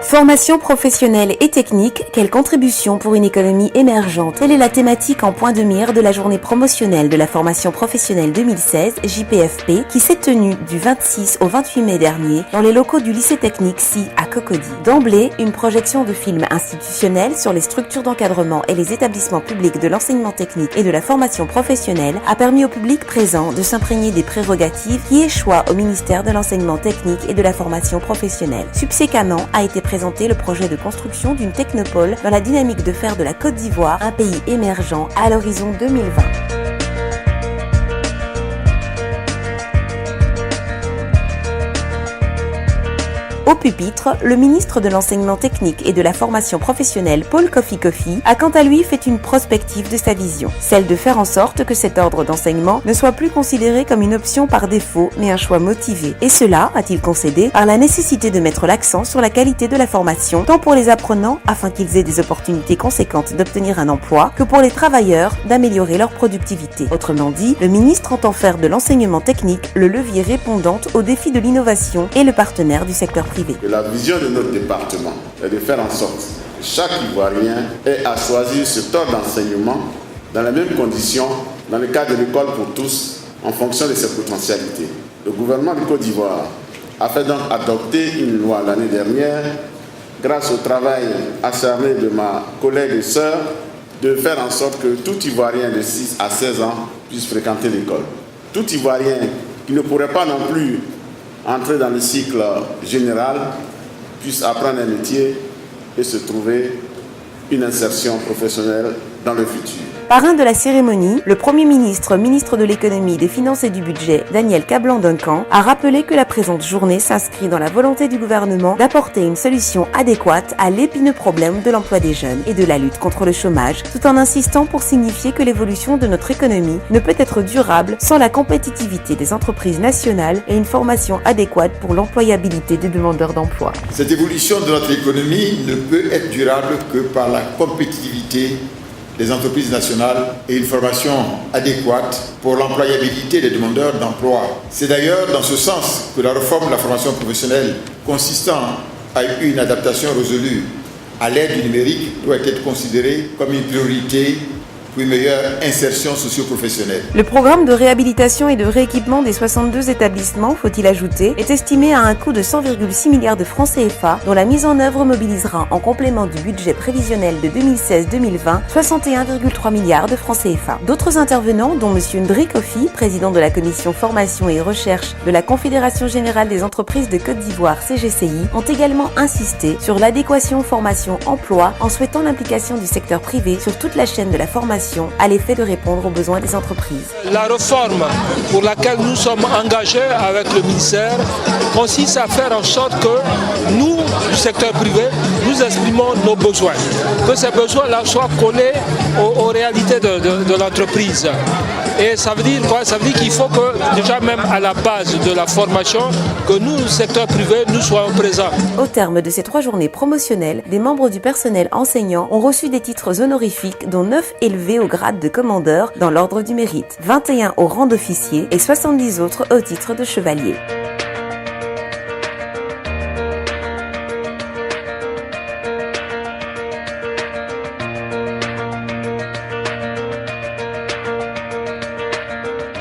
Formation professionnelle et technique, quelle contribution pour une économie émergente? Telle est la thématique en point de mire de la journée promotionnelle de la formation professionnelle 2016, JPFP, qui s'est tenue du 26 au 28 mai dernier dans les locaux du lycée technique SI à Cocody. D'emblée, une projection de film institutionnel sur les structures d'encadrement et les établissements publics de l'enseignement technique et de la formation professionnelle a permis au public présent de s'imprégner des prérogatives qui échoient au ministère de l'enseignement technique et de la formation professionnelle. Subséquemment a été présenté le projet de construction d'une technopole dans la dynamique de faire de la Côte d'Ivoire un pays émergent à l'horizon 2020. Au pupitre, le ministre de l'Enseignement technique et de la formation professionnelle, Paul Kofi Kofi, a quant à lui fait une prospective de sa vision, celle de faire en sorte que cet ordre d'enseignement ne soit plus considéré comme une option par défaut, mais un choix motivé. Et cela, a-t-il concédé, par la nécessité de mettre l'accent sur la qualité de la formation, tant pour les apprenants, afin qu'ils aient des opportunités conséquentes d'obtenir un emploi, que pour les travailleurs, d'améliorer leur productivité. Autrement dit, le ministre entend faire de l'enseignement technique le levier répondant aux défis de l'innovation et le partenaire du secteur privé. Que la vision de notre département est de faire en sorte que chaque Ivoirien ait à choisir ce ordre d'enseignement dans les mêmes conditions, dans le cadre de l'école pour tous, en fonction de ses potentialités. Le gouvernement de Côte d'Ivoire a fait donc adopter une loi l'année dernière, grâce au travail acharné de ma collègue et sœur, de faire en sorte que tout Ivoirien de 6 à 16 ans puisse fréquenter l'école. Tout Ivoirien qui ne pourrait pas non plus entrer dans le cycle général, puisse apprendre un métier et se trouver une insertion professionnelle dans le futur. Parrain de la cérémonie, le Premier ministre, ministre de l'économie, des finances et du budget, Daniel Kablan-Duncan, a rappelé que la présente journée s'inscrit dans la volonté du gouvernement d'apporter une solution adéquate à l'épineux problème de l'emploi des jeunes et de la lutte contre le chômage, tout en insistant pour signifier que l'évolution de notre économie ne peut être durable sans la compétitivité des entreprises nationales et une formation adéquate pour l'employabilité des demandeurs d'emploi. Cette évolution de notre économie ne peut être durable que par la compétitivité des entreprises nationales et une formation adéquate pour l'employabilité des demandeurs d'emploi. C'est d'ailleurs dans ce sens que la réforme de la formation professionnelle consistant à une adaptation résolue à l'ère du numérique doit être considérée comme une priorité pour une meilleure insertion socio-professionnelle. Le programme de réhabilitation et de rééquipement des 62 établissements, faut-il ajouter, est estimé à un coût de 100,6 milliards de francs CFA, dont la mise en œuvre mobilisera en complément du budget prévisionnel de 2016-2020 61,3 milliards de francs CFA. D'autres intervenants, dont M. Ndri Kofi, président de la commission formation et recherche de la Confédération générale des entreprises de Côte d'Ivoire CGCI, ont également insisté sur l'adéquation formation-emploi en souhaitant l'implication du secteur privé sur toute la chaîne de la formation à l'effet de répondre aux besoins des entreprises. La réforme pour laquelle nous sommes engagés avec le ministère consiste à faire en sorte que nous, du secteur privé, nous exprimons nos besoins. Que ces besoins-là soient collés aux réalités de l'entreprise. Et ça veut dire quoi? Ça veut dire qu'il faut que, déjà même à la base de la formation, que nous, le secteur privé, nous soyons présents. Au terme de ces 3 journées promotionnelles, des membres du personnel enseignant ont reçu des titres honorifiques, dont 9 élevés au grade de commandeur dans l'ordre du mérite, 21 au rang d'officier et 70 autres au titre de chevalier.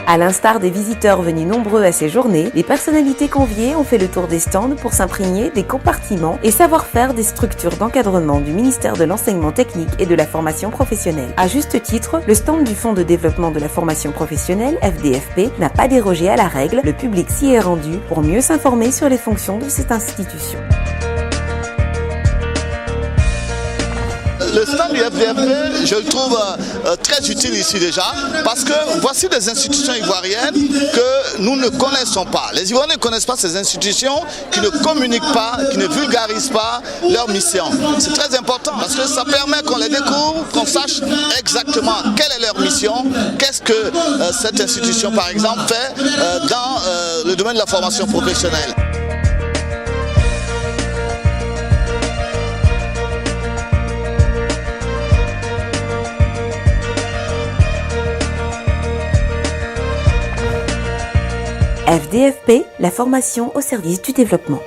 À l'instar des visiteurs venus nombreux à ces journées, les personnalités conviées ont fait le tour des stands pour s'imprégner des compartiments et savoir-faire des structures d'encadrement du ministère de l'Enseignement technique et de la formation professionnelle. À juste titre, le stand du Fonds de développement de la formation professionnelle, FDFP, n'a pas dérogé à la règle. Le public s'y est rendu pour mieux s'informer sur les fonctions de cette institution. Le stand du FDFP, je le trouve très utile ici déjà, parce que voici des institutions ivoiriennes que nous ne connaissons pas. Les Ivoiriens ne connaissent pas ces institutions, qui ne communiquent pas, qui ne vulgarisent pas leur mission. C'est très important parce que ça permet qu'on les découvre, qu'on sache exactement quelle est leur mission, qu'est-ce que cette institution par exemple fait dans le domaine de la formation professionnelle. FDFP, la formation au service du développement.